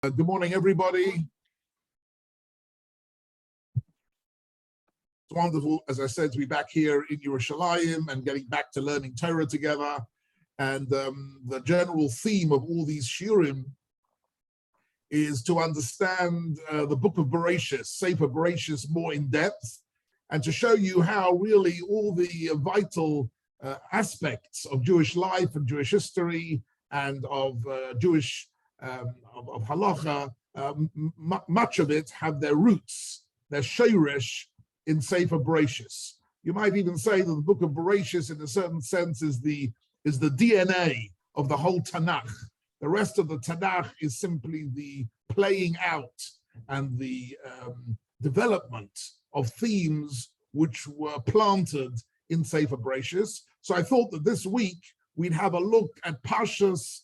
Good morning, everybody. It's wonderful, as I said, to be back here in Yerushalayim and getting back to learning Torah together. And the general theme of all these shiurim is to understand the book of Bereshis, Sefer Bereshis, more in depth, and to show you how really all the vital aspects of Jewish life and Jewish history and of Jewish of halacha, much of it have their roots, their sheirish in Sefer Bereshis. You might even say that the book of Bereshis, in a certain sense, is the DNA of the whole Tanakh. The rest of the Tanakh is simply the playing out and the development of themes which were planted in Sefer Bereshis. So I thought that this week we'd have a look at Parshas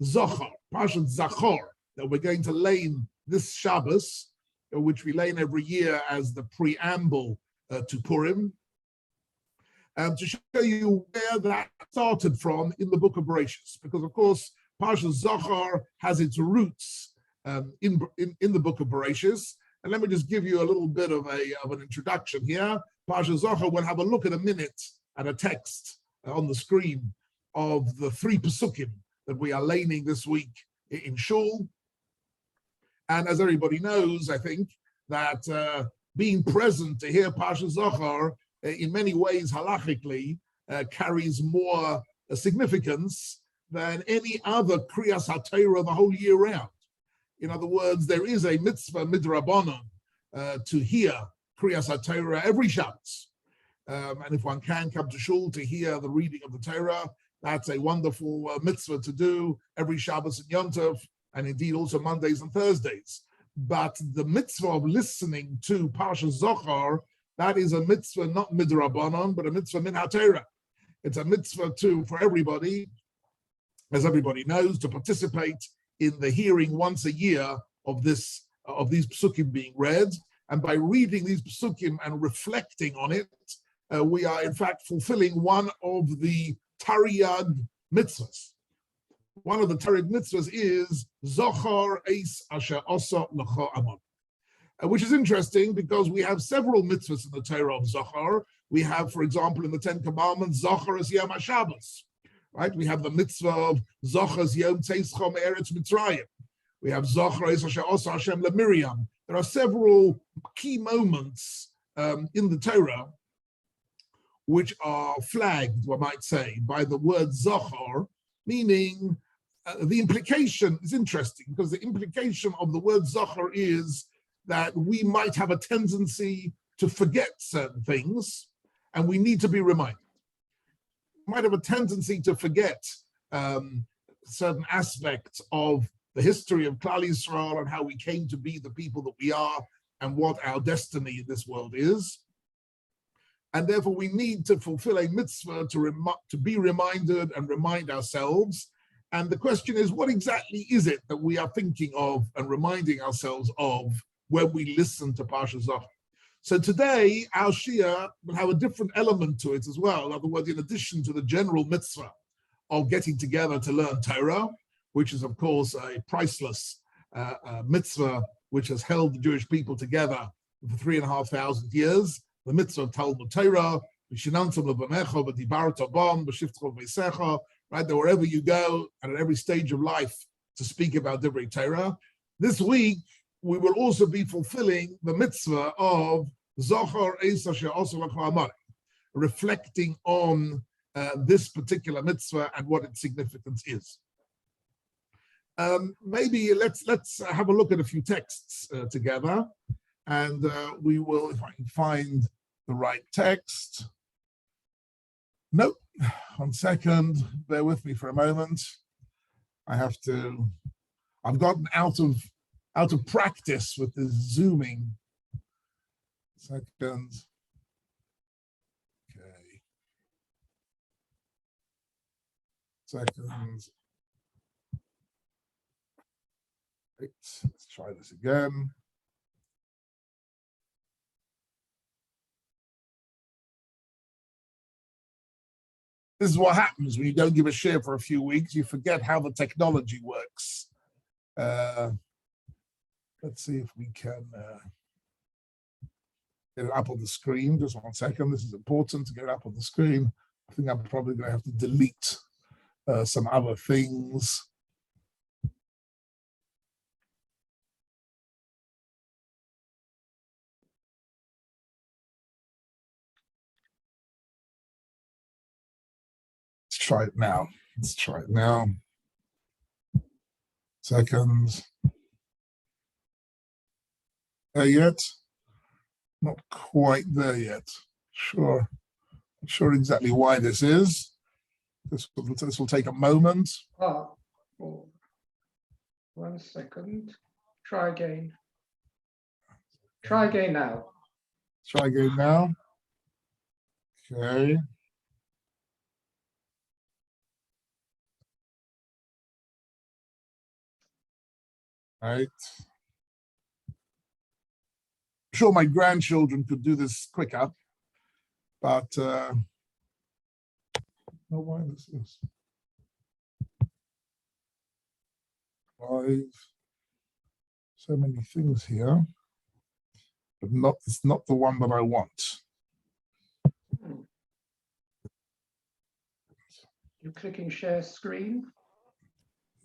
Zachor, Parshas Zachor, that we're going to learn this Shabbos, which we learn every year as the preamble to Purim, to show you where that started from in the book of Bereshis. Because, of course, Parshas Zachor has its roots in the book of Bereshis. And let me just give you a little bit of an introduction here. Parshas Zachor, we'll have a look in a minute at a text on the screen of the 3 Pesukim that we are learning this week in Shul. And as everybody knows, I think, that being present to hear Parshas Zachor in many ways halachically carries more significance than any other Kriyas HaTorah the whole year round. In other words, there is a mitzvah midrabanan to hear Kriyas HaTorah every Shabbos. And if one can come to Shul to hear the reading of the Torah, that's a wonderful mitzvah to do every Shabbos and Yom Tov, and indeed also Mondays and Thursdays. But the mitzvah of listening to Parshas Zachor, that is a mitzvah not midrabanan, but a mitzvah min HaTorah. It's a mitzvah for everybody, as everybody knows, to participate in the hearing once a year of these psukim being read. And by reading these psukim and reflecting on it, we are in fact fulfilling one of the Taryag mitzvahs. One of the Taryag mitzvahs is Zachor Eis Asher Asa L'cha Amon, which is interesting because we have several mitzvahs in the Torah of Zachor. We have, for example, in the 10 Commandments, Zachor es Yom HaShabbos, right? We have the mitzvah of Zachor es Yom Teischom Eretz Mitzrayim. We have Zachor Eis Asher Asa Hashem LeMiriam. There are several key moments in the Torah which are flagged, one might say, by the word Zachor, meaning the implication is interesting, because the implication of the word Zachor is that we might have a tendency to forget certain things, and we need to be reminded. We might have a tendency to forget certain aspects of the history of Klal Yisrael and how we came to be the people that we are and what our destiny in this world is. And therefore, we need to fulfill a mitzvah to be reminded and remind ourselves. And the question is, what exactly is it that we are thinking of and reminding ourselves of when we listen to Parshas Zachor? So today, our Shia will have a different element to it as well. In other words, in addition to the general mitzvah of getting together to learn Torah, which is, of course, a priceless mitzvah which has held the Jewish people together for 3,500 years, the mitzvah of Talmud Torah, right, that wherever you go and at every stage of life to speak about Divrei Torah. This week, we will also be fulfilling the mitzvah of Zachor Eis Asher Asa L'cha Amon, reflecting on this particular mitzvah and what its significance is. Maybe let's have a look at a few texts together, and we will, if I can find the right text. Nope, 1 second, bear with me for a moment. I've gotten out of practice with this zooming. Second. Okay. Second. Right, let's try this again. This is what happens when you don't give a share for a few weeks. You forget how the technology works. Let's see if we can get it up on the screen. Just 1 second. This is important to get it up on the screen. I think I'm probably going to have to delete some other things. Let's try it now. Let's try it now. Seconds. There yet? Not quite there yet. Sure. Not sure exactly why this is. This will take a moment. Oh, 1 second. Try again. Try again now. Try again now. Okay. Right. I'm sure my grandchildren could do this quicker, but I don't know why this is. 5. So many things here, but it's not the one that I want. You're clicking share screen.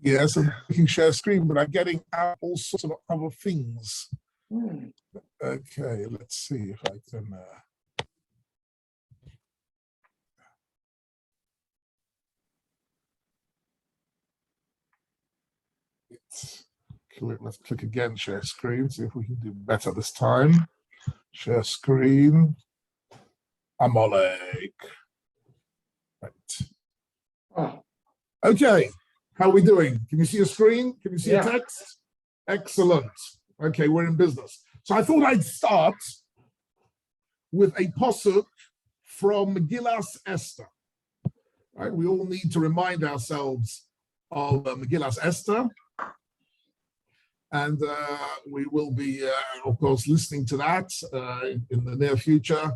Yes, I'm clicking share screen, but I'm getting out all sorts of other things. Okay, let's see if I can. Let's click again, share screen, see if we can do better this time. Share screen. Amalek. Right. Oh. Okay, how are we doing? Can you see a screen? Can you see a Yeah. text? Excellent. Okay, we're in business. So I thought I'd start with a posuk from Megillas Esther. Right? We all need to remind ourselves of Megillas Esther. And we will be, of course, listening to that in the near future.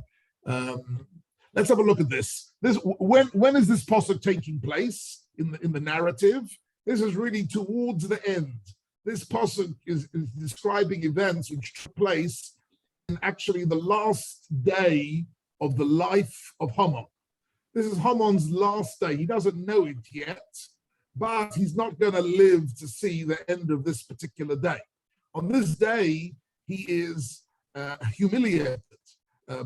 Let's have a look at this. When is this posuk taking place in the narrative? This is really towards the end. This posuk is describing events which took place in actually the last day of the life of Haman. This is Haman's last day. He doesn't know it yet, but he's not going to live to see the end of this particular day. On this day, he is humiliated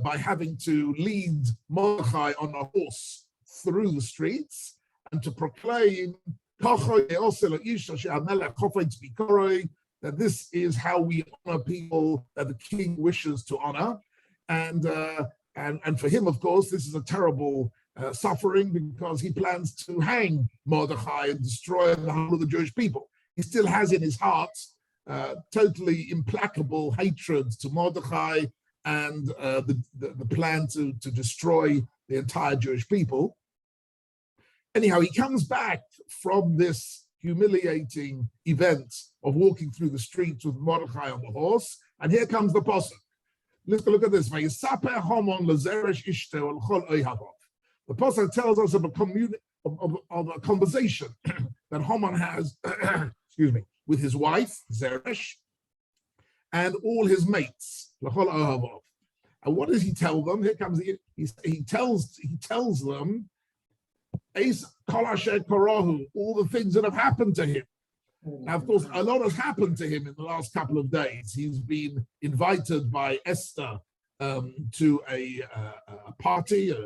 by having to lead Mordechai on a horse through the streets and to proclaim that this is how we honor people that the king wishes to honor. And for him, of course, this is a terrible suffering because he plans to hang Mordechai and destroy the whole of the Jewish people. He still has in his heart totally implacable hatred to Mordechai and the plan to destroy the entire Jewish people. Anyhow, he comes back from this humiliating event of walking through the streets with Mordechai on the horse, and here comes the posuk. Let's look at this. The posuk tells us of a conversation that Haman has, excuse me, with his wife Zeresh and all his mates. And what does he tell them? Here comes he tells them all the things that have happened to him. Now, of course, a lot has happened to him in the last couple of days. He's been invited by Esther to a party, a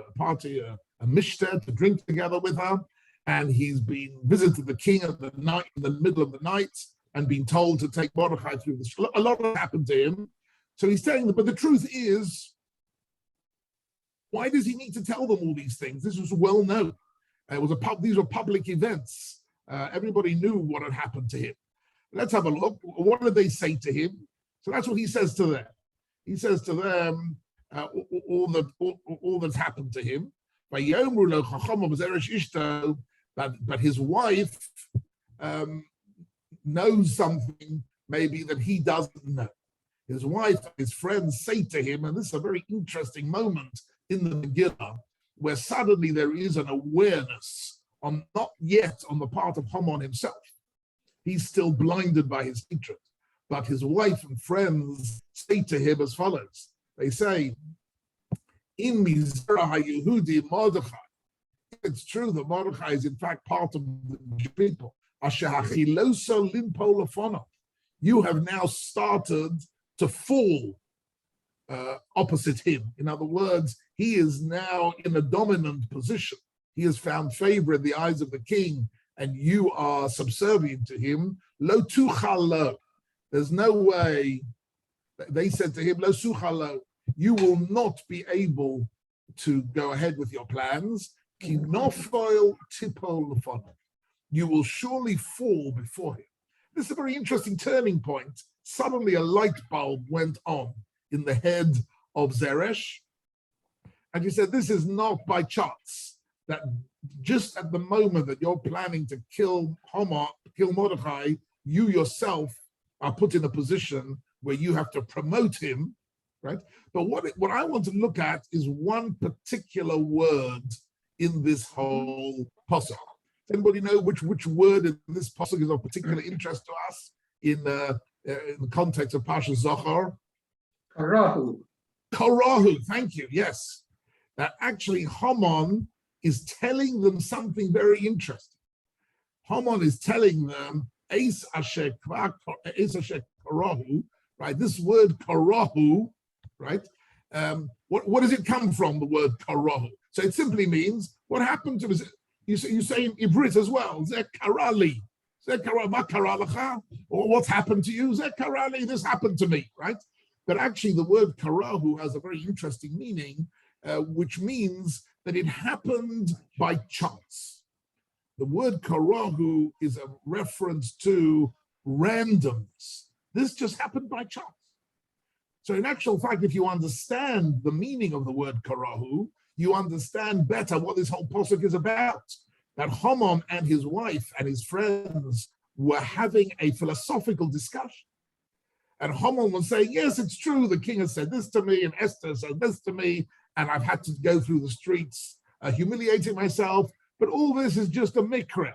mishter, to drink together with her. And he's been visited the king in the middle of the night, and been told to take Mordechai through this. A lot has happened to him. So he's telling them, but the truth is, why does he need to tell them all these things? This was well known. These were public events. Everybody knew what had happened to him. Let's have a look. What did they say to him? So that's what he says to them. He says to them all that's happened to him. But his wife knows something maybe that he doesn't know. His wife, his friends say to him, and this is a very interesting moment in the Megillah, where suddenly there is an awareness, not yet on the part of Haman himself. He's still blinded by his hatred. But his wife and friends say to him as follows. They say, "In Mizrah Yehudi Mordechai." It's true that Mordechai is in fact part of the Jewish people. You have now started to fall opposite him. In other words, he is now in a dominant position. He has found favor in the eyes of the king, and you are subservient to him. Lo tuchalo. There's no way. They said to him, Lo suchalo. You will not be able to go ahead with your plans. Ki nofoil tipol lefono. You will surely fall before him. This is a very interesting turning point. Suddenly a light bulb went on in the head of Zeresh. And he said, this is not by chance, that just at the moment that you're planning to kill Mordechai, you yourself are put in a position where you have to promote him, right? But what I want to look at is one particular word in this whole pasuk. Does anybody know which word in this pasuk is of particular interest to us in the context of Parsha Zachor? Karahu. Karahu, thank you, yes. That actually Haman is telling them something very interesting. Haman is telling them, Eis asher karahu, right? This word karahu, right? What does it come from, the word karahu? So it simply means, what happened to us? You say in Ibrit as well, Zeh karali. Or what's happened to you? Zeh karali, this happened to me, right? But actually the word karahu has a very interesting meaning, which means that it happened by chance. The word karahu is a reference to randomness. This just happened by chance. So in actual fact, if you understand the meaning of the word karahu, you understand better what this whole pasuk is about. That Haman and his wife and his friends were having a philosophical discussion. And Haman was saying, yes, it's true, the king has said this to me, and Esther said this to me, and I've had to go through the streets humiliating myself, but all this is just a mikra.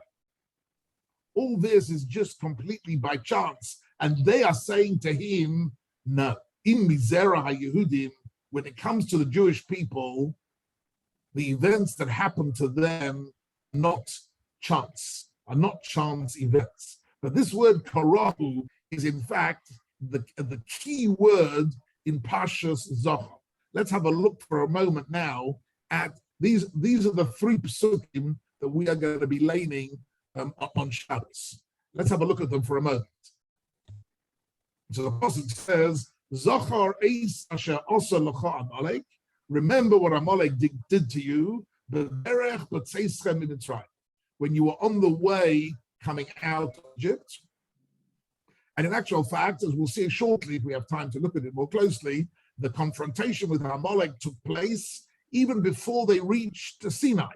All this is just completely by chance. And they are saying to him, no, in Mizera HaYehudim, when it comes to the Jewish people, the events that happen to them are not chance events. But this word karahu is in fact the key word in Parshas Zachor. Let's have a look for a moment now at these are the three psukim that we are going to be laning on Shabbos. Let's have a look at them for a moment. So the pasuk says, Zachor eis asher osa lecha Amalek. Remember what Amalek did to you, when you were on the way coming out of Egypt. And in actual fact, as we'll see shortly, if we have time to look at it more closely, the confrontation with Amalek took place even before they reached Sinai.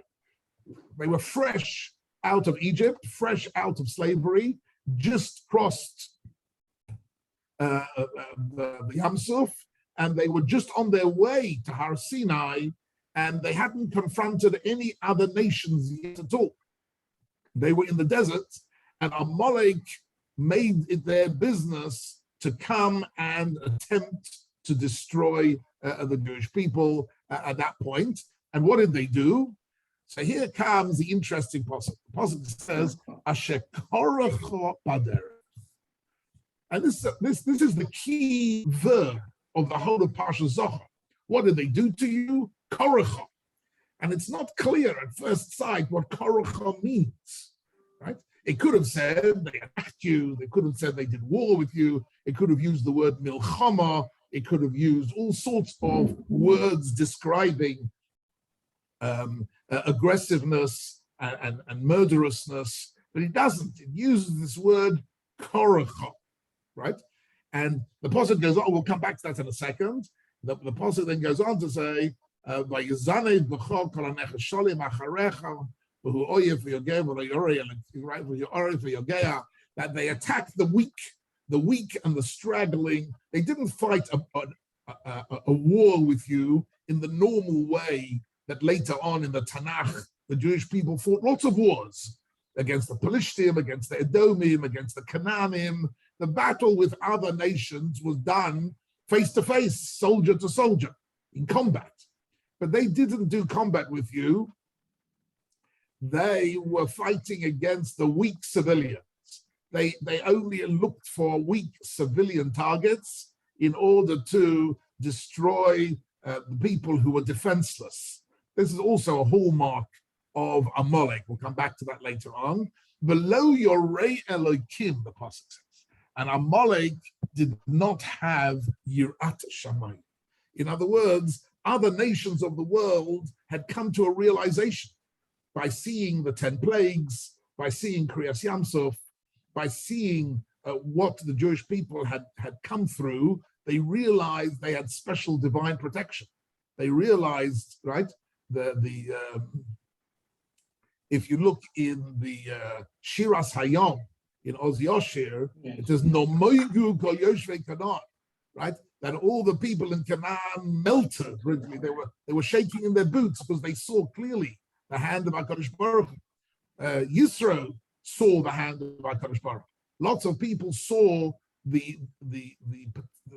They were fresh out of Egypt, fresh out of slavery, just crossed the Yam Suf, and they were just on their way to Har Sinai, and they hadn't confronted any other nations yet at all. They were in the desert, and Amalek made it their business to come and attempt to destroy the Jewish people at that point. And what did they do? So here comes the interesting pasuk. The pasuk says, "Asher koracha baderech," and this is the key verb of the whole of Parsha Zachor. What did they do to you? Koracha. And it's not clear at first sight what koracha means, right? It could have said they attacked you. They could have said they did war with you. It could have used the word milchama. It could have used all sorts of words describing aggressiveness and murderousness, but it doesn't. It uses this word koracha, right? And the pasuk goes on, we'll come back to that in a second. The pasuk then goes on to say, that they attacked the weak and the straggling. They didn't fight a war with you in the normal way that later on in the Tanakh, the Jewish people fought lots of wars against the Pelishtim, against the Edomim, against the Canaanim, The battle with other nations was done face to face, soldier to soldier, in combat. But they didn't do combat with you. They were fighting against the weak civilians. They only looked for weak civilian targets in order to destroy the people who were defenseless. This is also a hallmark of Amalek. We'll come back to that later on. Below Yorei Elokim, the pasuk says. And Amalek did not have Yirat Shamayim. In other words, other nations of the world had come to a realization by seeing the 10 plagues, by seeing Kriyas Yamsuf, by seeing what the Jewish people had come through. They realized they had special divine protection. They realized, right, if you look in the Shiras Hayom, in Oz Yoshir, it says, No moigu kol yoshvei Canaan, right? That all the people in Canaan melted. Really. They were shaking in their boots because they saw clearly the hand of HaKadosh Baruch Hu. Yisro saw the hand of HaKadosh Baruch Hu. Lots of people saw the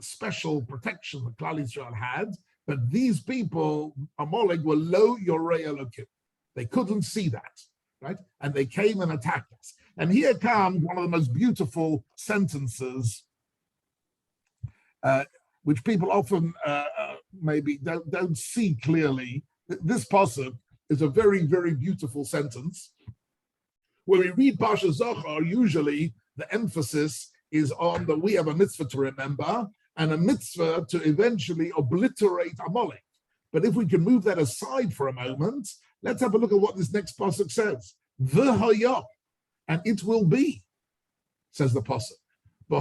special protection that Klal Yisrael had, but these people, Amalek, were lo yorei Elokim. They couldn't see that, right? And they came and attacked us. And here comes one of the most beautiful sentences, which people often maybe don't see clearly. This pasuk is a very, very beautiful sentence. When we read Parsha Zohar, usually the emphasis is on that we have a mitzvah to remember and a mitzvah to eventually obliterate Amalek. But if we can move that aside for a moment, let's have a look at what this next pasuk says. V'haya, and it will be, says the pasuk. The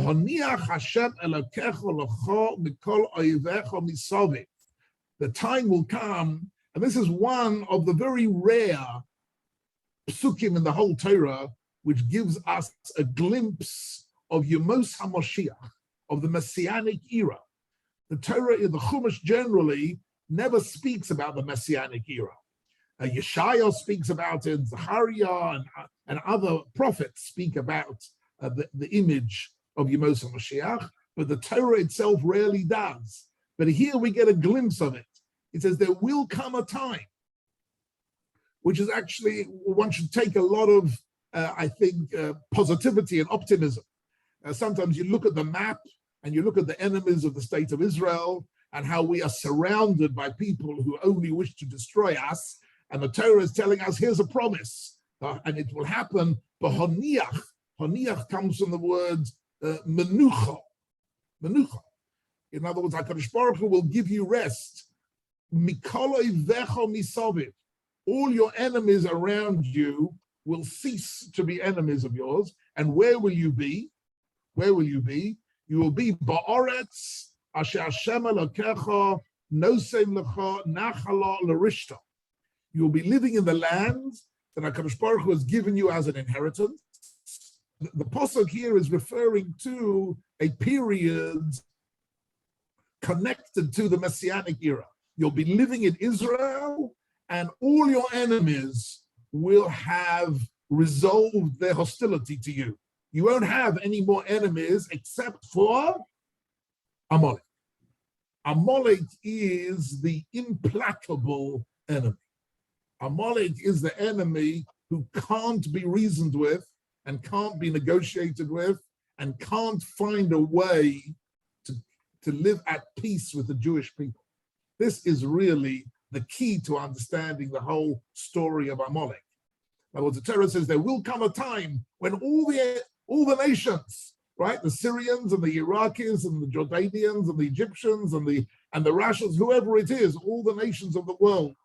time will come, and this is one of the very rare psukim in the whole Torah, which gives us a glimpse of Yemos HaMoshiach, of the Messianic era. The Torah, the Chumash generally, never speaks about the Messianic era. Yeshaya speaks about it, Zechariah and other prophets speak about the image of Yemos HaMoshiach, but the Torah itself rarely does. But here we get a glimpse of it. It says there will come a time, which is actually, one should take a lot of, positivity and optimism. Sometimes you look at the map and you look at the enemies of the state of Israel and how we are surrounded by people who only wish to destroy us. And the Torah is telling us, here's a promise, and it will happen. But honiach comes from the word menucha. Menucha. In other words, HaKadosh Baruch Hu will give you rest. Mikoloi vecho misaviv. All your enemies around you will cease to be enemies of yours. And where will you be? Where will you be? You will be ba'aretz asher Hashem Elokecha nosem lecha nachala l'rishta. You will be living in the land that HaKadosh Baruch Hu has given you as an inheritance. The pasuk here is referring to a period connected to the Messianic era. You'll be living in Israel, and all your enemies will have resolved their hostility to you. You won't have any more enemies except for Amalek. Amalek is the implacable enemy. Amalek is the enemy who can't be reasoned with and can't be negotiated with and can't find a way to live at peace with the Jewish people. This is really the key to understanding the whole story of Amalek. In other words, the Torah says there will come a time when all the nations, right, the Syrians and the Iraqis and the Jordanians and the Egyptians and the Russians, whoever it is, all the nations of the world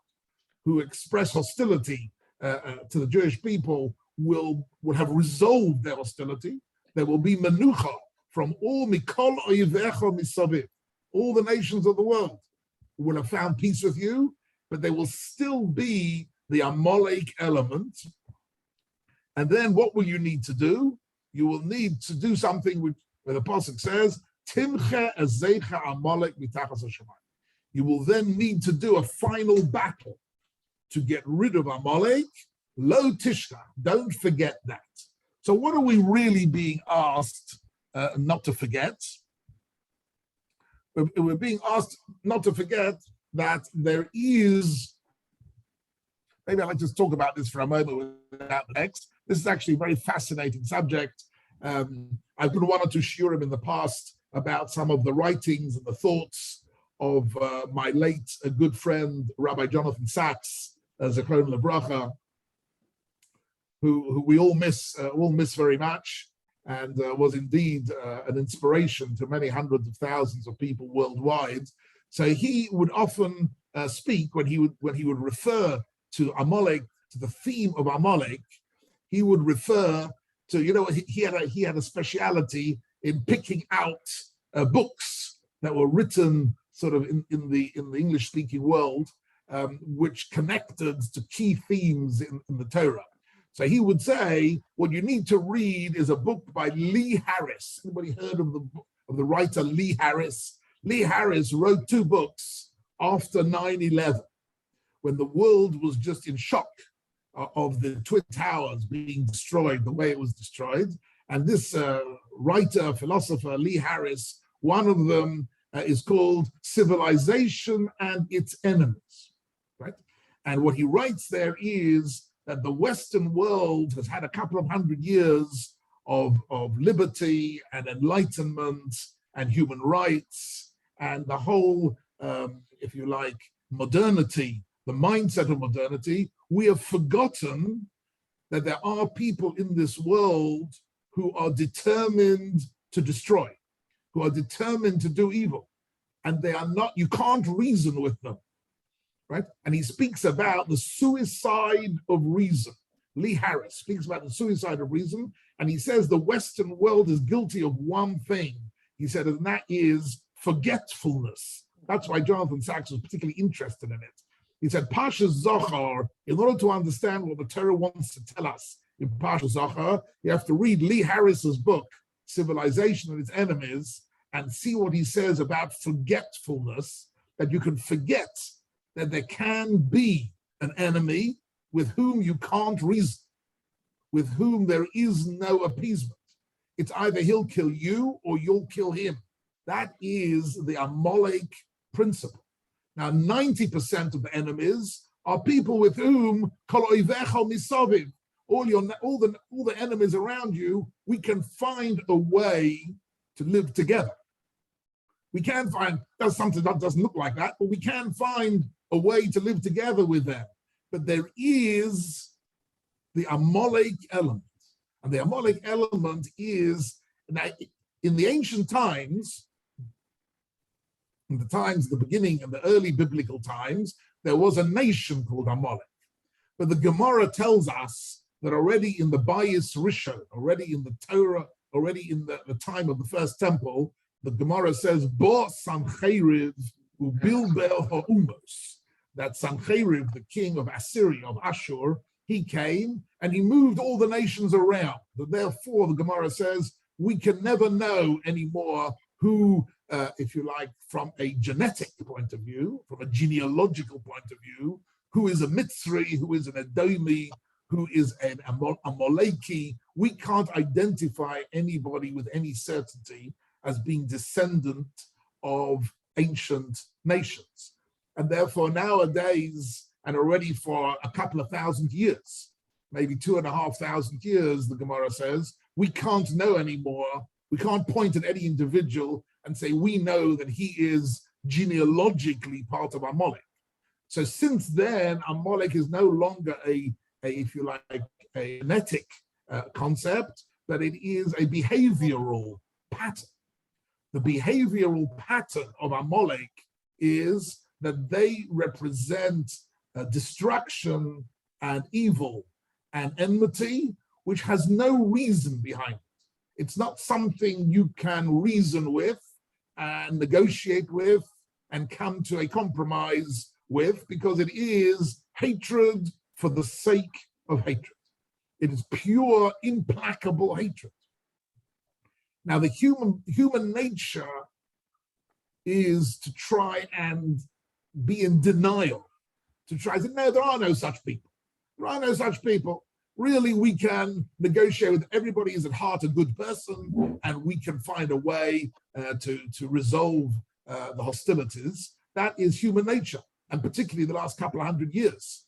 who express hostility to the Jewish people will have resolved their hostility. There will be menucha from all mikol oivecha misaviv. All the nations of the world will have found peace with you, but there will still be the Amalek element. And then what will you need to do? You will need to do something where the pasuk says, Timche ezecha Amalek mitachas hashamayim. You will then need to do a final battle to get rid of Amalek. Lo tishka, don't forget that. So what are we really being asked not to forget. We're being asked not to forget that there is, maybe I'd like to just talk about this for a moment without the text. This is actually a very fascinating subject. I've done one or two shiurim in the past about some of the writings and the thoughts of my late good friend, Rabbi Jonathan Sachs, Zechron Lebracha, who we all miss very much, and was indeed an inspiration to many hundreds of thousands of people worldwide. So he would often speak when he would refer to Amalek, to the theme of Amalek. He would refer to, he had a speciality in picking out books that were written sort of in the English-speaking world, which connected to key themes in the Torah. So he would say, what you need to read is a book by Lee Harris. Anybody heard of the writer Lee Harris? Lee Harris wrote 2 books after 9/11, when the world was just in shock of the Twin Towers being destroyed the way it was destroyed. And this writer, philosopher, Lee Harris, one of them is called Civilization and Its Enemies, right? And what he writes there is that the Western world has had a couple of hundred years of liberty and enlightenment and human rights and the whole, if you like, modernity, the mindset of modernity. We have forgotten that there are people in this world who are determined to destroy, who are determined to do evil, and they are not, you can't reason with them. Right? And he speaks about the suicide of reason. Lee Harris speaks about the suicide of reason, and he says the Western world is guilty of one thing. He said, and that is forgetfulness. That's why Jonathan Sachs was particularly interested in it. He said, Pasha Zohar, in order to understand what the Torah wants to tell us in Pasha Zohar, you have to read Lee Harris's book, Civilization and Its Enemies, and see what he says about forgetfulness, that you can forget that there can be an enemy with whom you can't reason, with whom there is no appeasement. It's either he'll kill you or you'll kill him. That is the Amalek principle. Now, 90% of the enemies are people with whom all the enemies around you, we can find a way to live together. We can find, that's something that doesn't look like that, but we can find a way to live together with them. But there is the Amalek element. And the Amalek element is, now, in the ancient times, in the beginning and the early biblical times, there was a nation called Amalek. But the Gemara tells us that already in the Bayis Rishon, already in the Torah, already in the time of the first temple, the Gemara says, Bo Sancheriv ubilbel ha'umos, that Sancheriv, the king of Assyria, of Ashur, he came and he moved all the nations around. Therefore, the Gemara says, we can never know anymore who, if you like, from a genetic point of view, from a genealogical point of view, who is a Mitzri, who is an Edomi, who is an Amaleki. We can't identify anybody with any certainty as being descendant of ancient nations. And therefore nowadays, and already for a couple of thousand years, maybe 2,500 years, the Gemara says, we can't know anymore. We can't point at any individual and say, we know that he is genealogically part of Amalek. So since then, Amalek is no longer a if you like, a genetic concept, but it is a behavioral pattern. The behavioral pattern of Amalek is that they represent destruction and evil and enmity, which has no reason behind it. It's not something you can reason with and negotiate with and come to a compromise with, because it is hatred for the sake of hatred. It is pure, implacable hatred. Now, the human nature is to try and be in denial, to try to say, no, there are no such people. There are no such people. really we can negotiate with everybody is at heart a good person, and we can find a way to resolve the hostilities. That is human nature, and particularly the last couple of hundred years,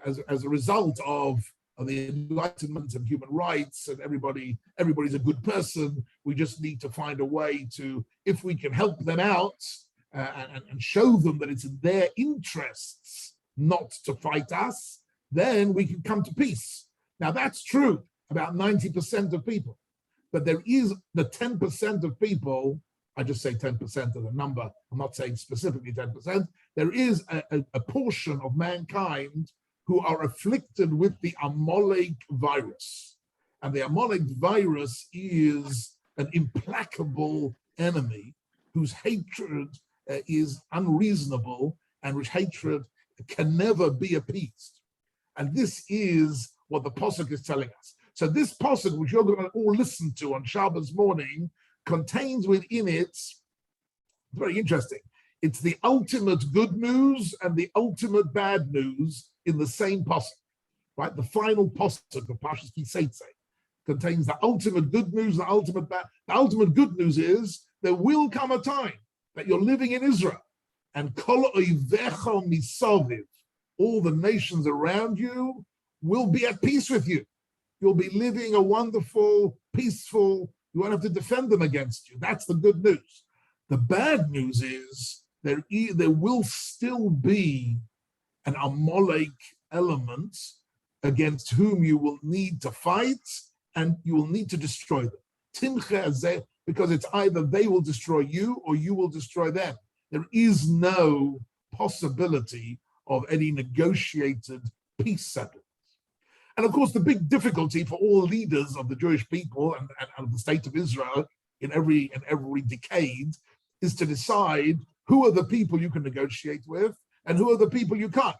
as a result of the Enlightenment and human rights, and everybody's a good person. We just need to find a way to, if we can help them out and show them that it's in their interests not to fight us, then we can come to peace. Now that's true about 90% of people, but there is the 10% of people, I just say 10% as a number, I'm not saying specifically 10%, there is a portion of mankind who are afflicted with the Harmonic Virus. And the Harmonic Virus is an implacable enemy whose hatred is unreasonable and which hatred can never be appeased. And this is what the Pasuk is telling us. So this Pasuk, which you're going to all listen to on Shabbos morning, contains within it, it's very interesting, it's the ultimate good news and the ultimate bad news in the same pasuk, right? The final pasuk of Parshas Kiseitze contains the ultimate good news, the ultimate bad. The ultimate good news is there will come a time that you're living in Israel, and kol oivecha misaviv, all the nations around you will be at peace with you. You'll be living a wonderful, peaceful. You won't have to defend them against you. That's the good news. The bad news is there will still be an Amalek element against whom you will need to fight and you will need to destroy them. Kimche, because it's either they will destroy you or you will destroy them. There is no possibility of any negotiated peace settlement. And of course, the big difficulty for all leaders of the Jewish people and of the state of Israel in every decade is to decide who are the people you can negotiate with and who are the people you can't.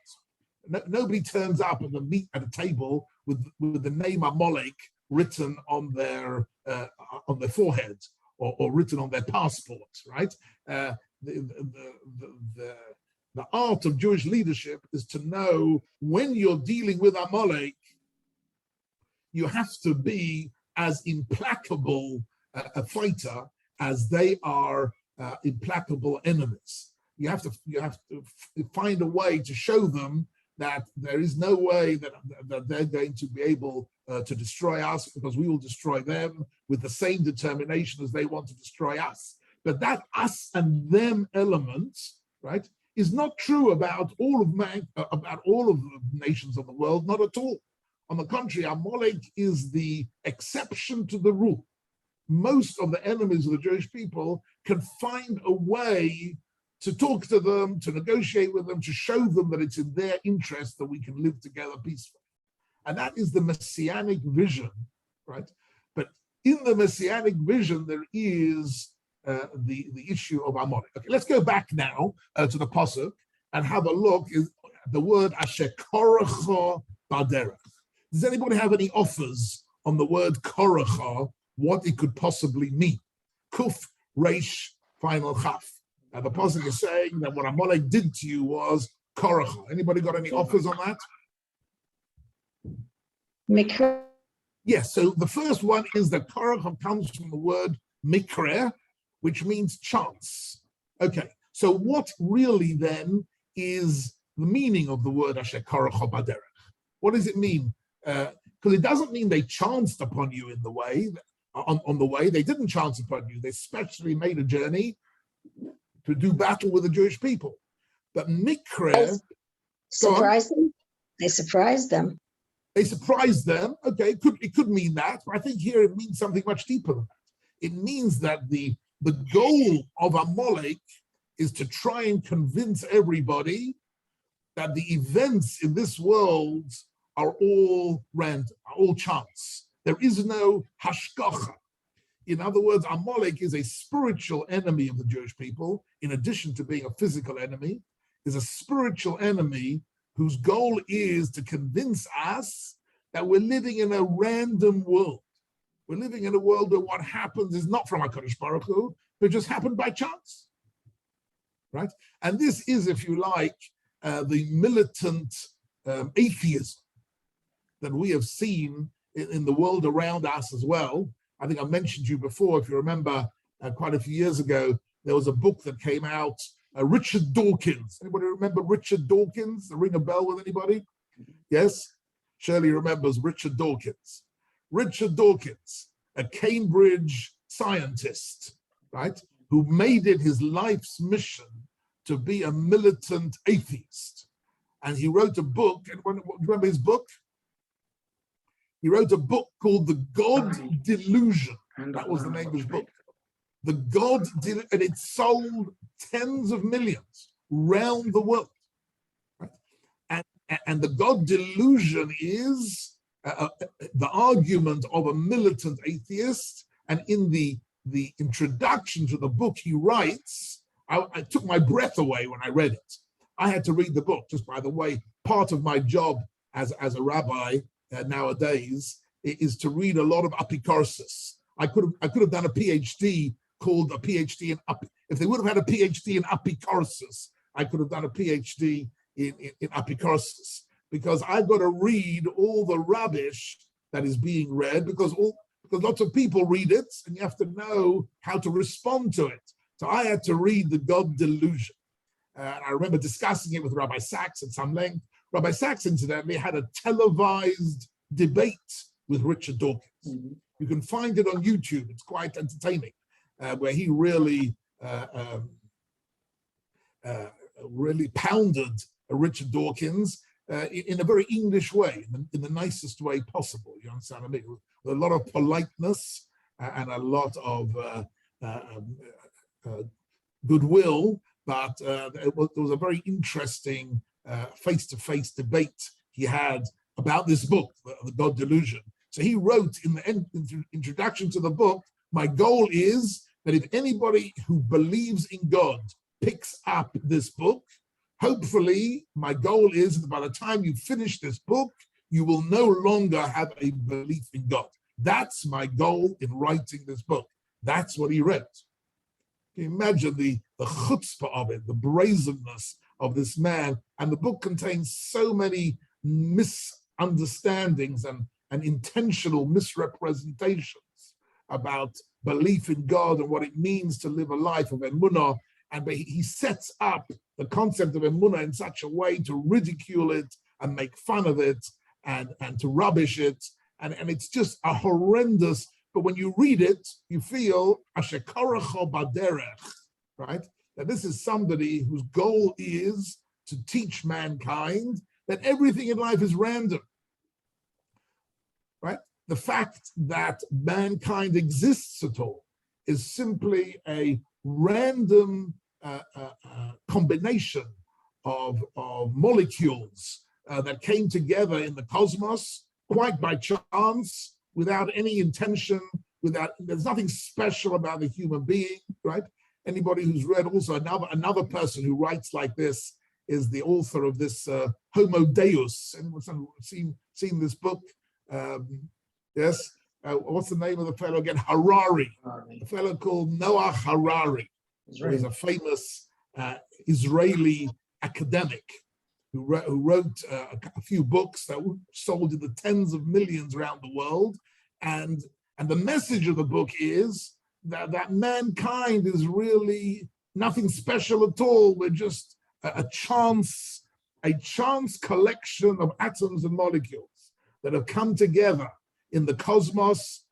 Nobody turns up at a table with the name Amalek written on their forehead or written on their passport, right? The art of Jewish leadership is to know when you're dealing with Amalek, you have to be as implacable a fighter as they are implacable enemies. You have to find a way to show them that there is no way that they're going to be able to destroy us, because we will destroy them with the same determination as they want to destroy us. But that us and them element, right, is not true about all of the nations of the world, not at all. On the contrary, Amalek is the exception to the rule. Most of the enemies of the Jewish people can find a way to talk to them, to negotiate with them, to show them that it's in their interest that we can live together peacefully. And that is the Messianic vision, right? But in the Messianic vision, there is the issue of Amalek. Okay, let's go back now to the Pasuk and have a look at the word Asher Koracha Baderech. Does anybody have any offers on the word Koracha, what it could possibly mean? Kuf, Reish, final Chaf. Now the Pasuk is saying that what Amalek did to you was Koracha. Anybody got any offers on that? Mikra. Yes, so the first one is that Koracha comes from the word Mikre, which means chance. Okay, so what really then is the meaning of the word Asher Koracha Baderech? What does it mean? Because it doesn't mean they chanced upon you in the way, on the way. They didn't chance upon you. They specially made a journey to do battle with the Jewish people. But Mikre Surprised them? They surprised them. They surprised them. Okay, it could mean that, but I think here it means something much deeper than that. It means that the goal of Amalek is to try and convince everybody that the events in this world are all random, are all chance. There is no hashgacha. In other words, Amalek is a spiritual enemy of the Jewish people, in addition to being a physical enemy, is a spiritual enemy whose goal is to convince us that we're living in a random world. We're living in a world where what happens is not from HaKadosh Baruch Hu, but just happened by chance, right? And this is, if you like, the militant atheism that we have seen in the world around us as well. I think I mentioned to you before, if you remember, quite a few years ago, there was a book that came out, Richard Dawkins. Anybody remember Richard Dawkins? Ring a bell with anybody? Yes? Shirley remembers Richard Dawkins. Richard Dawkins, a Cambridge scientist, right, who made it his life's mission to be a militant atheist. And he wrote a book, and remember his book? He wrote a book called The God Delusion. That was the name of his book. The God Delusion, and it sold tens of millions around the world. Right? And the God Delusion is the argument of a militant atheist. And in the introduction to the book he writes, I took my breath away when I read it. I had to read the book. Just by the way, part of my job as a rabbi nowadays is to read a lot of apikorsis. I could have done a PhD called a PhD in if they would have had a PhD in apikorsis, I could have done a PhD in apikorsis, because I've got to read all the rubbish that is being read, because lots of people read it and you have to know how to respond to it. So I had to read The God Delusion. I remember discussing it with Rabbi Sachs at some length. Rabbi Sachs, incidentally, had a televised debate with Richard Dawkins. Mm-hmm. You can find it on YouTube. It's quite entertaining, where he really pounded Richard Dawkins in a very English way, in the nicest way possible. You understand what I mean? With a lot of politeness and a lot of goodwill, but there was a very interesting face-to-face debate he had about this book, The God Delusion. So he wrote in the introduction to the book, my goal is that if anybody who believes in God picks up this book, hopefully my goal is that by the time you finish this book, you will no longer have a belief in God. That's my goal in writing this book. That's what he wrote. Can you imagine the chutzpah of it, the brazenness of this man? And the book contains so many misunderstandings and intentional misrepresentations about belief in God and what it means to live a life of emunah. And he sets up the concept of emunah in such a way to ridicule it and make fun of it and to rubbish it. And it's just a horrendous, but when you read it, you feel asher koracho baderech, right? That this is somebody whose goal is to teach mankind that everything in life is random, right? The fact that mankind exists at all is simply a random combination of molecules that came together in the cosmos quite by chance, without any intention, there's nothing special about the human being, right? Anybody who's read also another person who writes like this is the author of this Homo Deus. Anyone seen this book? Yes. What's the name of the fellow again? Harari. A fellow called Noah Harari, who is a famous Israeli academic who wrote a few books that sold in the tens of millions around the world. And the message of the book is that mankind is really nothing special at all. We're just a chance collection of atoms and molecules that have come together in the cosmos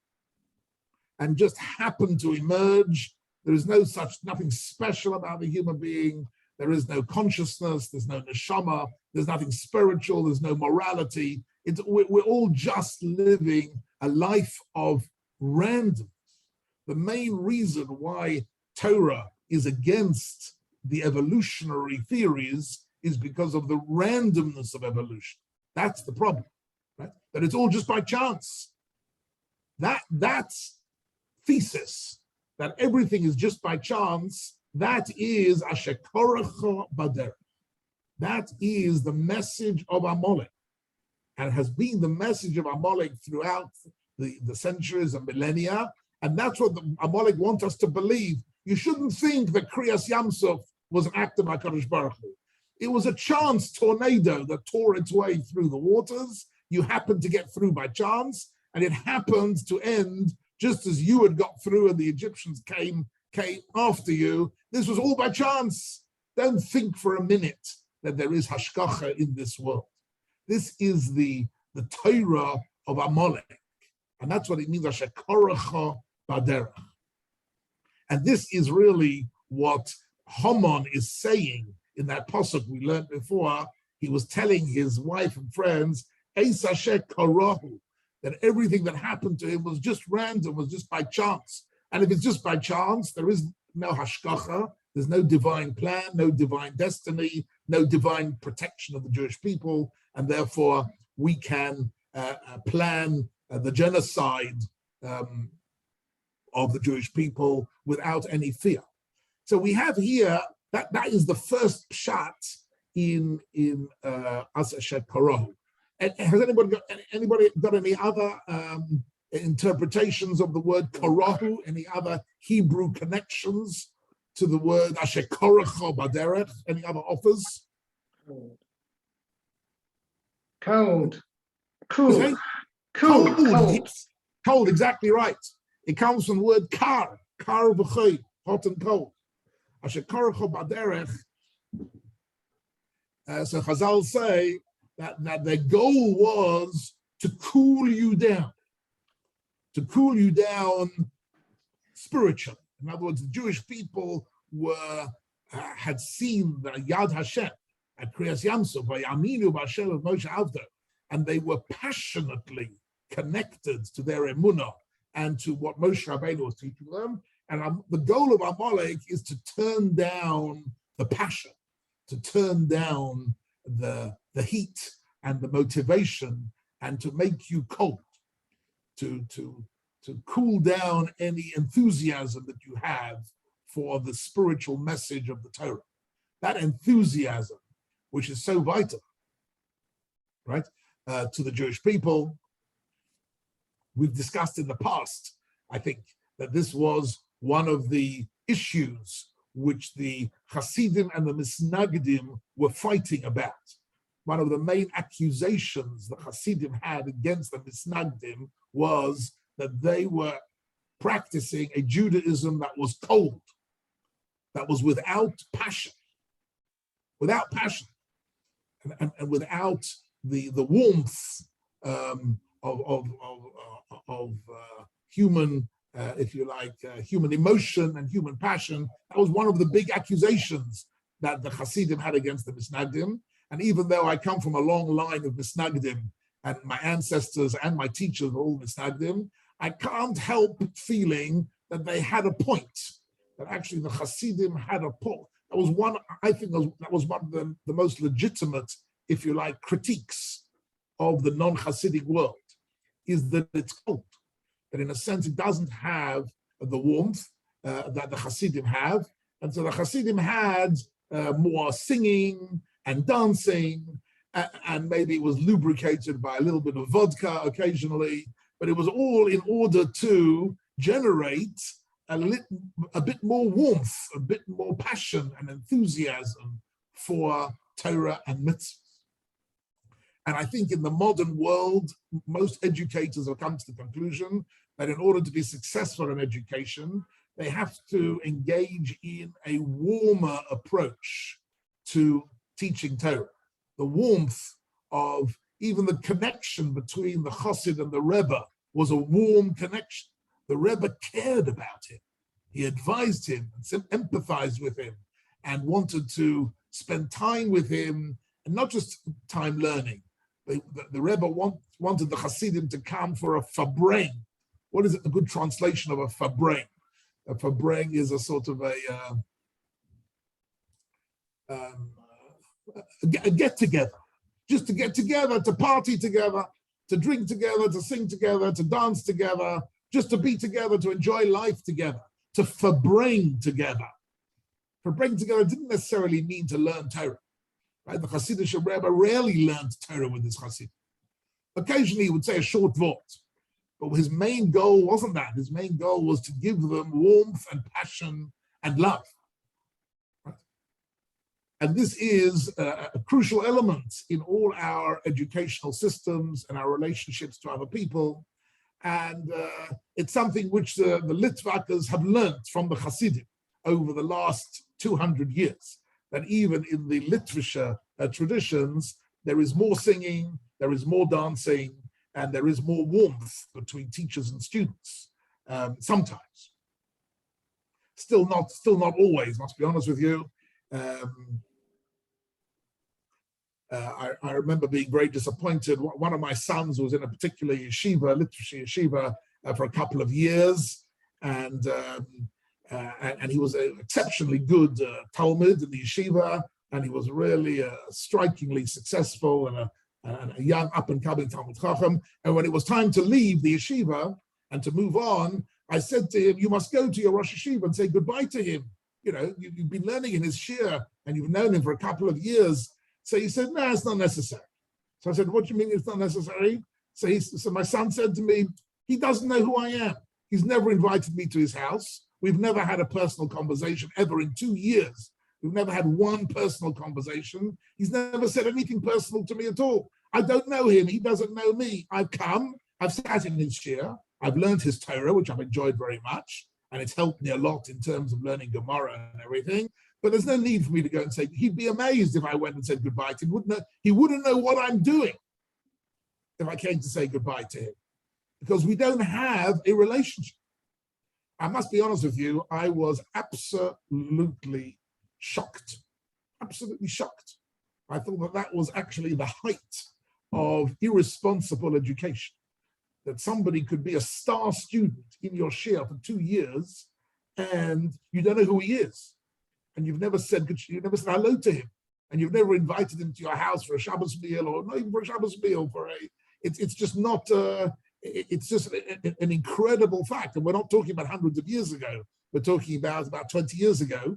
and just happen to emerge. There is nothing special about the human being. There is no consciousness, there's no neshama, there's nothing spiritual, there's no morality. We're all just living a life of randomness. The main reason why Torah is against the evolutionary theories is because of the randomness of evolution. That's the problem, right? That it's all just by chance. That thesis, that everything is just by chance, that is asher koracho baderech. That is the message of Amalek, and has been the message of Amalek throughout the centuries and millennia. And that's what the Amalek want us to believe. You shouldn't think that Kriyas Yamsuf was an act of HaKadosh Baruch Hu. It was a chance tornado that tore its way through the waters, You happened to get through by chance, and it happened to end just as you had got through and the Egyptians came after you. This was all by chance. Don't think for a minute that there is hashgacha in this world. This is the Torah of Amalek. And that's what it means, Asher koracha baderech. And this is really what Haman is saying in that pasuk we learned before. He was telling his wife and friends, Eis Asher korahu, that everything that happened to him was just random, was just by chance. And if it's just by chance, there is no hashgacha, there's no divine plan, no divine destiny, no divine protection of the Jewish people, and therefore we can plan the genocide of the Jewish people without any fear. So we have here, that is the first pshat in As Asher Korahu. And has anybody got any other interpretations of the word Korahu, any other Hebrew connections to the word Asher Koracha Baderech? Any other offers? Cold. Cool. Cold. Yes. Cold, exactly right. It comes from the word kar v'choy, hot and cold. Asher Koracha Baderech. So Chazal say that their goal was to cool you down spiritually. In other words, the Jewish people had seen the Yad Hashem at Kriyas Yamsuf by Yaminu B'Hashem of Moshe Avdo, and they were passionately connected to their emunah and to what Moshe Rabbeinu was teaching them. And the goal of Amalek is to turn down the passion, to turn down the heat and the motivation, and to make you cold, to cool down any enthusiasm that you have for the spiritual message of the Torah. That enthusiasm, which is so vital, right, to the Jewish people. We've discussed in the past, I think, that this was one of the issues which the Hasidim and the Misnagdim were fighting about. One of the main accusations the Hasidim had against the Misnagdim was that they were practicing a Judaism that was cold, that was without passion, and without the warmth of human, if you like, human emotion and human passion. That was one of the big accusations that the Hasidim had against the Misnagdim. And even though I come from a long line of Misnagdim, and my ancestors and my teachers were all Misnagdim, I can't help feeling that they had a point, that actually the Hasidim had a point. That was one, I think that was one of the most legitimate, if you like, critiques of the non-Hasidic world, is that it's cold, that in a sense it doesn't have the warmth that the Hasidim have. And so the Hasidim had more singing and dancing, and maybe it was lubricated by a little bit of vodka occasionally, but it was all in order to generate a bit more warmth, a bit more passion and enthusiasm for Torah and mitzvahs. And I think in the modern world, most educators have come to the conclusion that in order to be successful in education, they have to engage in a warmer approach to teaching Torah. The warmth of even the connection between the Chassid and the Rebbe was a warm connection. The Rebbe cared about him. He advised him and empathized with him and wanted to spend time with him, and not just time learning. The Rebbe wanted the Hasidim to come for a fabreng. What is it, a good translation of a fabreng? A fabreng is a sort of a get-together, just to get together, to party together, to drink together, to sing together, to dance together, just to be together, to enjoy life together, to fabreng together. Fabreng together didn't necessarily mean to learn Torah. Right? The Hasidic Rebbe rarely learned Torah with his Hasidim. Occasionally he would say a short vort, but his main goal wasn't that. His main goal was to give them warmth and passion and love. Right? And this is a crucial element in all our educational systems and our relationships to other people. And it's something which the Litvakers have learned from the Hasidim over the last 200 years, that even in the Litvische traditions, there is more singing, there is more dancing, and there is more warmth between teachers and students, sometimes. Still not always, must be honest with you. I remember being very disappointed. One of my sons was in a particular yeshiva, Litvische yeshiva, for a couple of years, and he was an exceptionally good Talmud in the yeshiva, and he was really strikingly successful and a young up-and-coming Talmud Chacham. And when it was time to leave the yeshiva and to move on, I said to him, you must go to your Rosh Yeshiva and say goodbye to him. You know, you've been learning in his shir, and you've known him for a couple of years. So he said, no, it's not necessary. So I said, what do you mean it's not necessary? So my son said to me, he doesn't know who I am. He's never invited me to his house. We've never had a personal conversation ever in 2 years. We've never had one personal conversation. He's never said anything personal to me at all. I don't know him. He doesn't know me. I've come, I've sat in his shir, I've learned his Torah, which I've enjoyed very much, and it's helped me a lot in terms of learning Gemara and everything. But there's no need for me to go and say, he'd be amazed if I went and said goodbye to him. He wouldn't know what I'm doing if I came to say goodbye to him, because we don't have a relationship. I must be honest with you, I was absolutely shocked, absolutely shocked. I thought that was actually the height of irresponsible education, that somebody could be a star student in your shir for 2 years and you don't know who he is. And you've never said hello to him, and you've never invited him to your house for a Shabbos meal, or not even for a Shabbos meal. It's just not. It's just an incredible fact, and we're not talking about hundreds of years ago. We're talking about 20 years ago,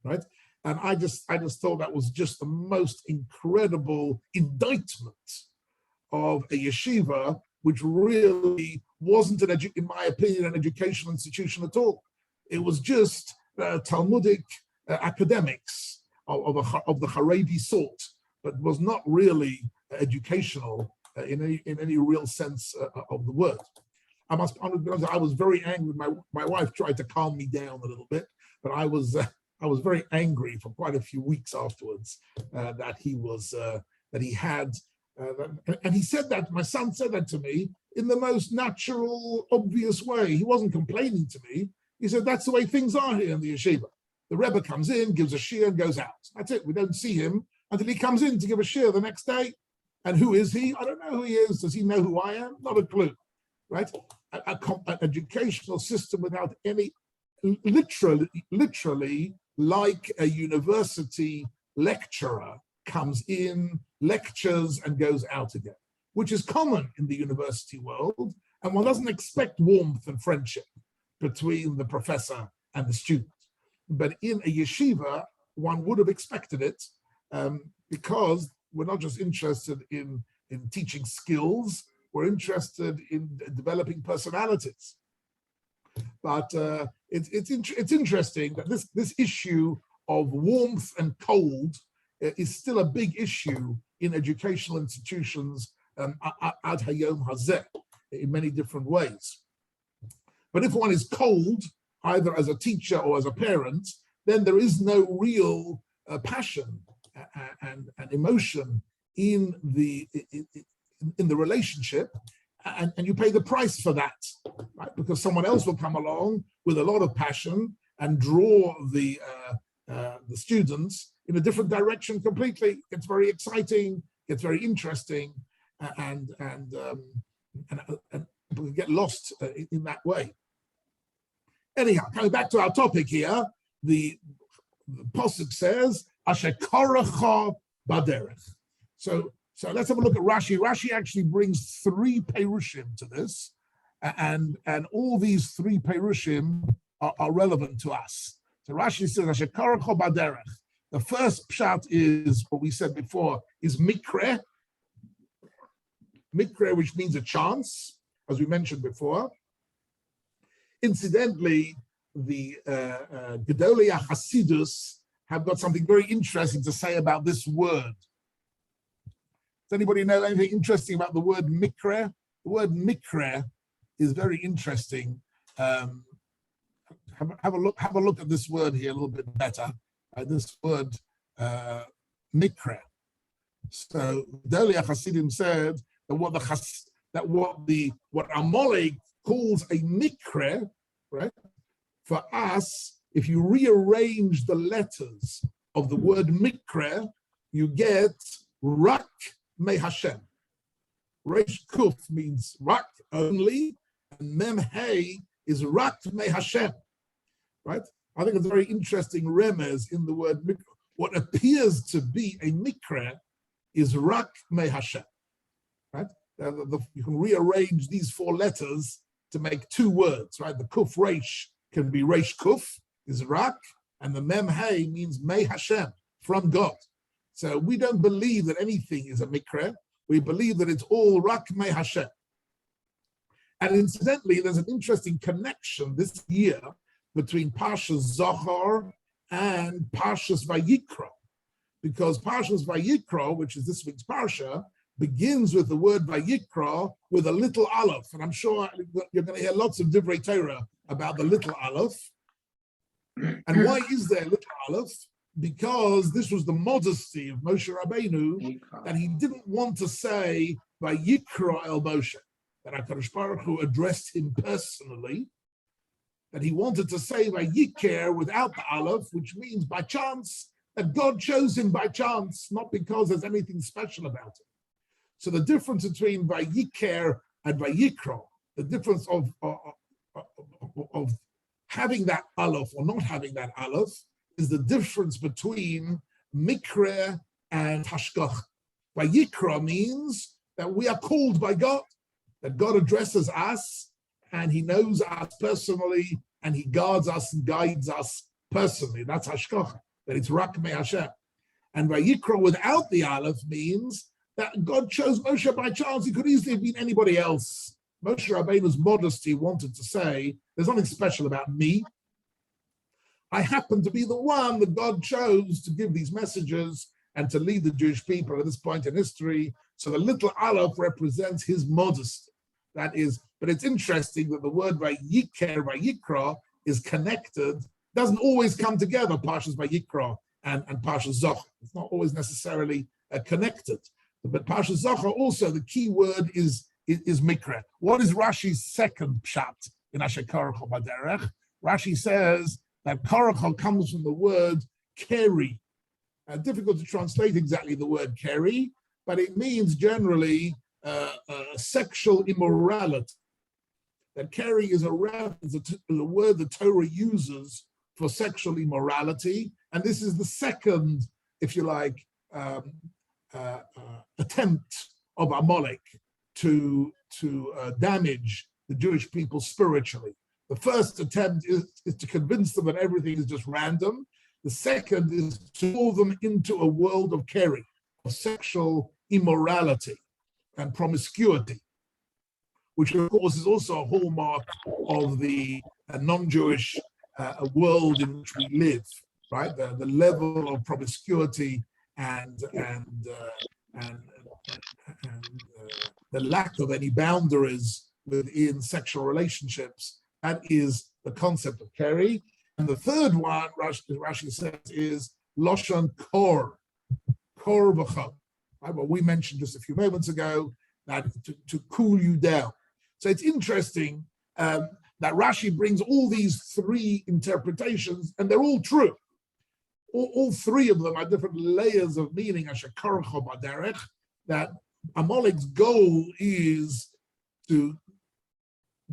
right? And I just thought that was just the most incredible indictment of a yeshiva, which really wasn't in my opinion, an educational institution at all. It was just Talmudic academics of the Haredi sort, but was not really educational in any real sense of the word. I was very angry. My wife tried to calm me down a little bit, but I was very angry for quite a few weeks afterwards that he had. And he said that, my son said that to me in the most natural, obvious way. He wasn't complaining to me. He said, that's the way things are here in the yeshiva. The Rebbe comes in, gives a shir, and goes out. That's it. We don't see him until he comes in to give a shir the next day. And who is he? I don't know who he is. Does he know who I am? Not a clue, right? An educational system without any, literally like a university lecturer comes in, lectures, and goes out again, which is common in the university world. And one doesn't expect warmth and friendship between the professor and the student. But in a yeshiva, one would have expected it, because we're not just interested in teaching skills, we're interested in developing personalities. But it's interesting that this issue of warmth and cold is still a big issue in educational institutions ad hayom hazeh in many different ways. But if one is cold, either as a teacher or as a parent, then there is no real passion and emotion in the relationship, and you pay the price for that, right? Because someone else will come along with a lot of passion and draw the students in a different direction completely. It's very exciting, it's very interesting, and we get lost in that way. Anyhow, coming back to our topic here, the Pasuk says, Asher koracha baderech. So let's have a look at Rashi. Rashi actually brings 3 perushim to this, and all these 3 perushim are relevant to us. So Rashi says, Asher koracha baderech. The first pshat is what we said before, is mikre. Mikre, which means a chance, as we mentioned before. Incidentally, the Gedolei Hasidus have got something very interesting to say about this word. Does anybody know anything interesting about the word mikra? The word mikra is very interesting. Have a look at this word here a little bit better. This word mikra. So Delia Hasidim said that what Amalek calls a mikra, right? For us, if you rearrange the letters of the word mikra, you get rak me Hashem. Reish kuf means rak only, and mem hey is rak me Hashem. Right? I think it's a very interesting remez in the word mikra. What appears to be a mikra is rak me Hashem. Right? You can rearrange these four letters to make two words. Right? The kuf reish can be reish kuf, is rak, and the mem hey means me Hashem, from God. So we don't believe that anything is a mikra. We believe that it's all rak me Hashem. And incidentally, there's an interesting connection this year between Parshas Zohar and Parshas Vayikra, because Parshas Vayikra, which is this week's Parsha, begins with the word Vayikra with a little aleph. And I'm sure you're going to hear lots of Divrei Torah about the little aleph. And why is there a little aleph? Because this was the modesty of Moshe Rabbeinu, that he didn't want to say Vayikra el Moshe, that HaKadosh Baruch Hu addressed him personally, that he wanted to say Vayikra without the aleph, which means by chance, that God chose him by chance, not because there's anything special about it. So the difference between Vayikra and Vayikra, the difference of having that aleph or not having that aleph, is the difference between mikra and hashgach. Vayikra means that we are called by God, that God addresses us and he knows us personally and he guards us and guides us personally. That's hashgach, that it's rak me Hashem. And Vayikra without the aleph means that God chose Moshe by chance. He could easily have been anybody else. Moshe Rabbeinu's modesty wanted to say, there's nothing special about me. I happen to be the one that God chose to give these messages and to lead the Jewish people at this point in history. So the little aleph represents his modesty. That is, but it's interesting that the word Vayikra is connected, doesn't always come together, Parshas Vayikra and Parshas Zohar. It's not always necessarily connected. But Parshas Zohar also, the key word is mikra. What is Rashi's second pshat in Asher Karacho Baderech? Rashi says that Karacho comes from the word keri. Difficult to translate exactly the word keri, but it means generally sexual immorality. That keri is a reference to the word the Torah uses for sexual immorality, and this is the second, if you like, attempt of Amalek to damage the Jewish people spiritually. The first attempt is to convince them that everything is just random. The second is to pull them into a world of keri, of sexual immorality and promiscuity, which of course is also a hallmark of the non-Jewish world in which we live, right? The level of promiscuity and the lack of any boundaries within sexual relationships. That is the concept of keri. And the third one, Rashi says, is Lashon Kor v'chol. Right? What we mentioned just a few moments ago, that to cool you down. So it's interesting that Rashi brings all these three interpretations, and they're all true. All three of them are different layers of meaning, that Amalek's goal is to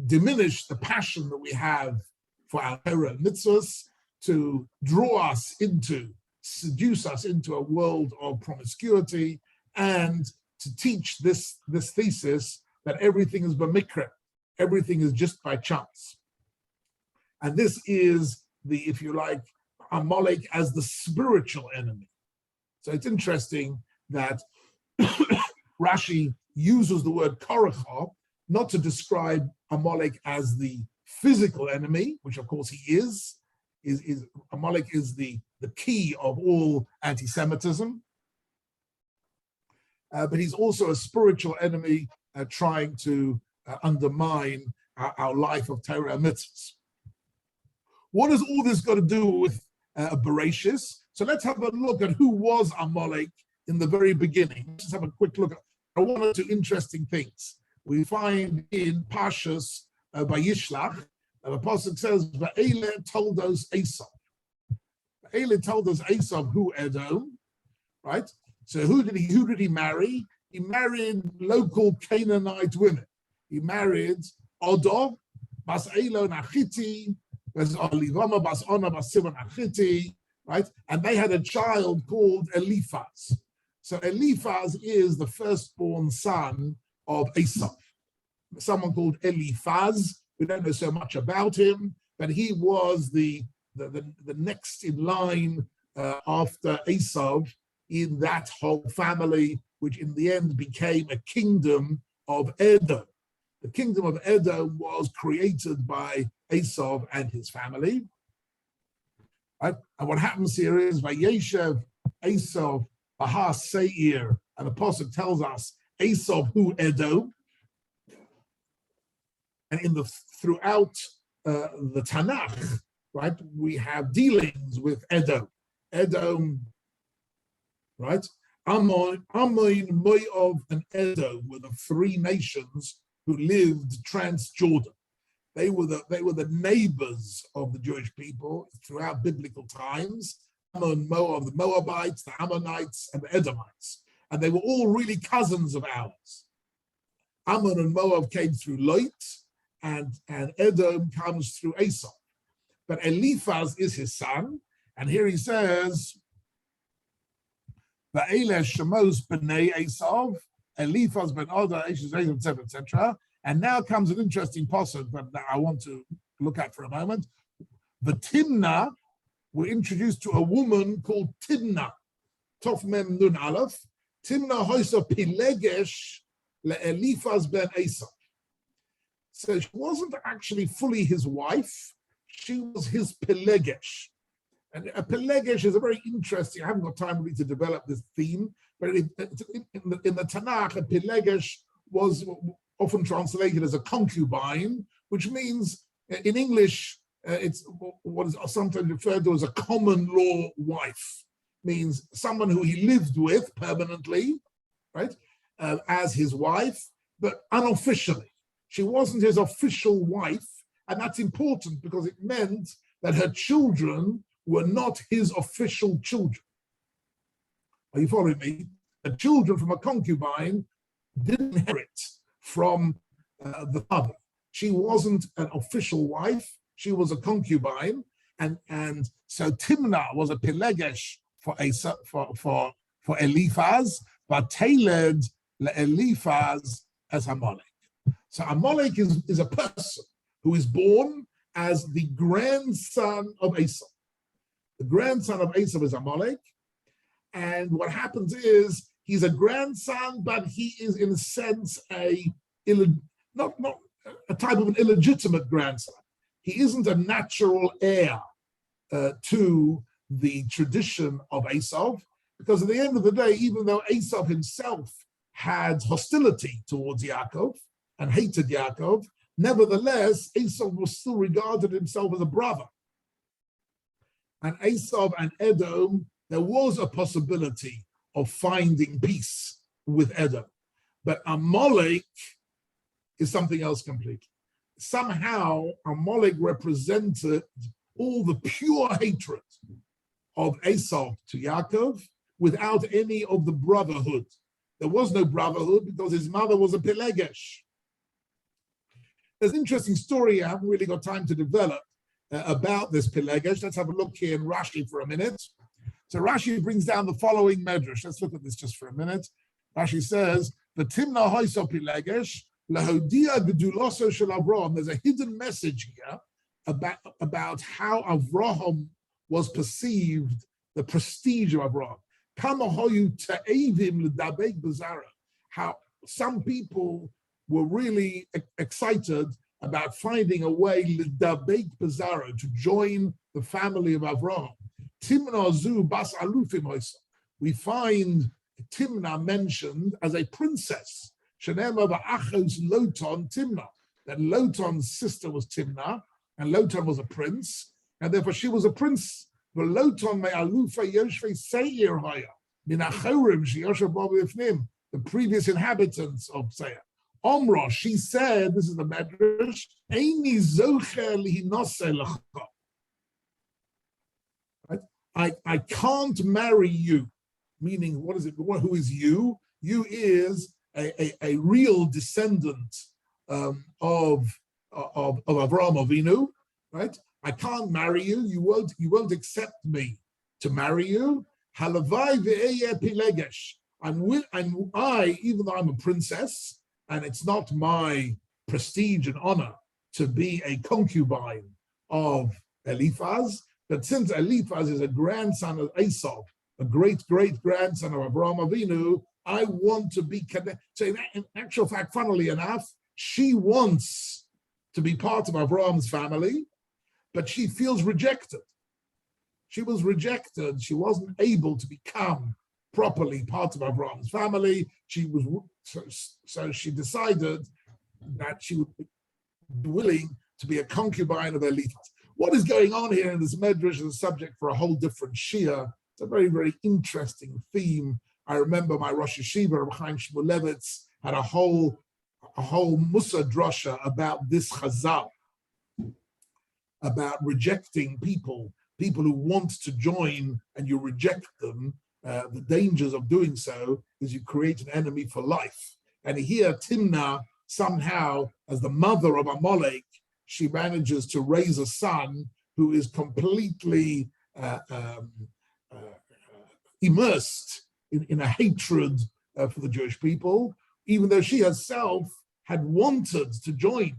diminish the passion that we have for our Torah and mitzvahs, to seduce us into a world of promiscuity, and to teach this thesis that everything is b'mikra, everything is just by chance. And this is the, if you like, Amalek as the spiritual enemy. So it's interesting that Rashi uses the word koracha not to describe Amalek as the physical enemy, which of course he is, Amalek is the key of all anti-Semitism. But he's also a spiritual enemy trying to undermine our life of Torah and mitzvahs. What has all this got to do with Bereshis? So let's have a look at who was Amalek in the very beginning. Let's have a quick look at one or two interesting things. We find in Parshas Vayishlach, the Apostle says, Va'ele told us Esau. Va'ele told us Esau who Edom, right? So who did he marry? He married local Canaanite women. He married Odo, Bas Elon Achiti, Bas Olivama, Bas Ona, Bas Simon Achiti, right? And they had a child called Eliphaz. So Eliphaz is the firstborn son of Esau. Someone called Eliphaz. We don't know so much about him, but he was the next in line after Esau in that whole family, which in the end became a kingdom of Edom. The kingdom of Edom was created by Esau and his family. Right? And what happens here is Vayeshev Esau Bahar Seir, and the Apostle tells us Esau who Edom. And throughout the Tanakh, right, we have dealings with Edom. Edom, right? Ammon, Moav, and Edom were the three nations who lived trans-Jordan. They were the neighbors of the Jewish people throughout biblical times. Ammon, Moab, the Moabites, the Ammonites, and the Edomites. And they were all really cousins of ours. Ammon and Moab came through Lot, and Edom comes through Esau. But Eliphaz is his son, and here he says, Va'ele Shemos b'nei Esau, Eliphaz ben Oda, etc., etc. And now comes an interesting passage that I want to look at for a moment. The Timnah, we're introduced to a woman called Timnah, Tov Mem Nun Aleph. Timnah hoisa pilegesh le'Eliphaz ben Esau. So she wasn't actually fully his wife, she was his pilegesh. And a pilegesh is a very interesting, I haven't got time really to develop this theme, but in the Tanakh, a pilegesh was often translated as a concubine, which means in English, it's what is sometimes referred to as a common law wife, means someone who he lived with permanently, right, as his wife, but unofficially. She wasn't his official wife, and that's important because it meant that her children were not his official children. Are you following me? The children from a concubine didn't inherit from the father. She wasn't an official wife, she was a concubine, and so Timnah was a pilegesh for Eliphaz, but tailored Eliphaz as Amalek. So Amalek is a person who is born as the grandson of Esau. The grandson of Esau is Amalek, and what happens is he's a grandson, but he is in a sense not a type of an illegitimate grandson. He isn't a natural heir to the tradition of Esau, because at the end of the day, even though Esau himself had hostility towards Yaakov and hated Yaakov, nevertheless, Esau was still regarded himself as a brother. And Esau and Edom, there was a possibility of finding peace with Edom. But Amalek is something else completely. Somehow, Amalek represented all the pure hatred of Esau to Yaakov without any of the brotherhood. There was no brotherhood because his mother was a Pilegesh. There's an interesting story I haven't really got time to develop about this Pilegesh. Let's have a look here in Rashi for a minute. So Rashi brings down the following medrash. Let's look at this just for a minute. Rashi says, "The Timna hoiso Pilegesh lahodia geduloso shel Avraham." There's a hidden message here about how Avraham was perceived, the prestige of Avraham. Kama hoyu ta'evim l'dabek b'zara. How some people were really excited about finding a way l'dabek b'zara, to join the family of Avraham. Timna zu bas alufim hoisa. We find Timna mentioned as a princess. Shenema va'achos Lotan Timna. That Lotan's sister was Timna, and Lotan was a prince, and therefore she was a prince. Lotan me alufa yoshvei seir haya min achorim sheyoshav bo b'ifnim, the previous inhabitants of Seir. Omra, she said, this is the Medrash, Eini zocher lihinose lecha. I can't marry you. Meaning, what is it? Who is you? You is a real descendant of Avraham Avinu, right? I can't marry you. You won't accept me to marry you. Halavai ve'eyeh pilegesh. Even though I'm a princess, and it's not my prestige and honor to be a concubine of Eliphaz, but since Eliphaz is a grandson of Esau, a great-great-grandson of Avraham Avinu, I want to be connected. So in actual fact, funnily enough, she wants to be part of Avraham's family, but she feels rejected. She was rejected. She wasn't able to become properly part of Avraham's family. So she decided that she would be willing to be a concubine of Eliphaz. What is going on here in this medrash is a subject for a whole different shir. It's a very, very interesting theme. I remember my Rosh Yeshiva, Rabbi Chaim Shmulevitz, had a whole Musa drasha about this chazal, about rejecting people who want to join and you reject them. The dangers of doing so is you create an enemy for life. And here Timna, somehow, as the mother of Amalek, she manages to raise a son who is completely immersed in a hatred for the Jewish people, even though she herself had wanted to join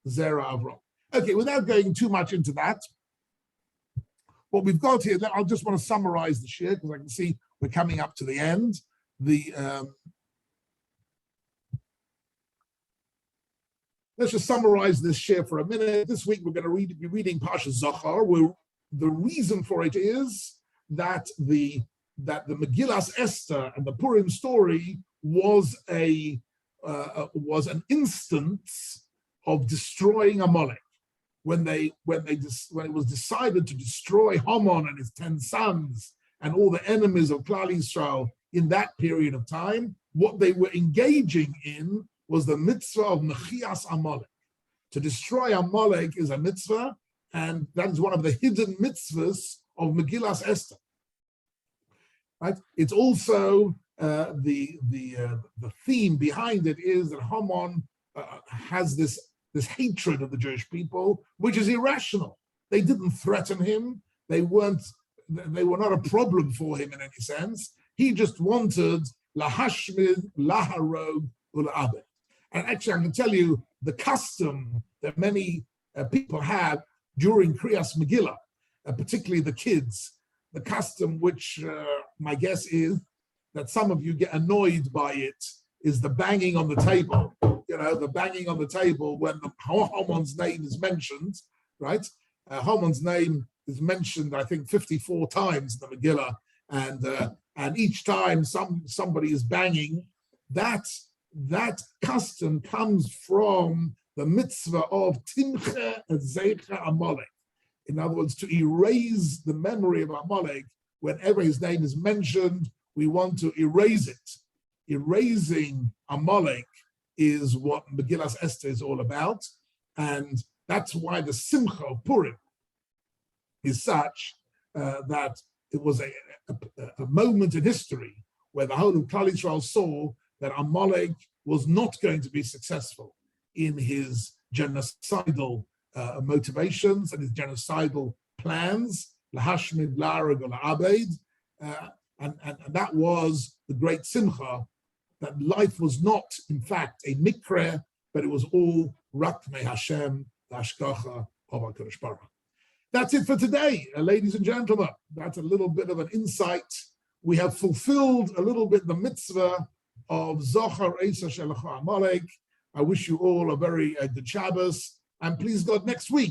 Zerah Avram. Okay, without going too much into that, what we've got here, I just want to summarize the shir because I can see we're coming up to the end. Let's just summarize this shir for a minute. This week we're going to be reading Parsha Zachar. The reason for it is that the Megillas Esther and the Purim story was an instance of destroying Amalek. When it was decided to destroy Haman and his 10 sons and all the enemies of Klal Yisrael in that period of time, what they were engaging in was the mitzvah of Mechias Amalek. To destroy Amalek is a mitzvah, and that is one of the hidden mitzvahs of Megillas Esther. Right? It's also the theme behind it is that Haman has this hatred of the Jewish people, which is irrational. They didn't threaten him. They were not a problem for him in any sense. He just wanted lahashmid, laharog, ula'abed. And actually, I can tell you the custom that many people have during Kriyas Megillah, particularly the kids, the custom which my guess is that some of you get annoyed by it is the banging on the table. You know, the banging on the table when Haman's name is mentioned, right? Haman's name is mentioned, I think, 54 times in the Megillah, and each time somebody is banging. That custom comes from the mitzvah of Kimche Zeicha Amalek. In other words, to erase the memory of Amalek. Whenever his name is mentioned, we want to erase it. Erasing Amalek is what Megillas Esther is all about, and that's why the Simcha of Purim is such that it was a moment in history where the whole of Klal Yisrael saw that Amalek was not going to be successful in his genocidal motivations and his genocidal plans, lahashmid, larag, la'abed, and that was the great Simcha, that life was not, in fact, a mikra, but it was all Rakmei Hashem, the Hashgacha of HaKadosh Baruch Hu. That's it for today, ladies and gentlemen. That's a little bit of an insight. We have fulfilled a little bit the mitzvah of Zohar Eisa Shelecha Amalek. I wish you all a very good Shabbos, and please God, next week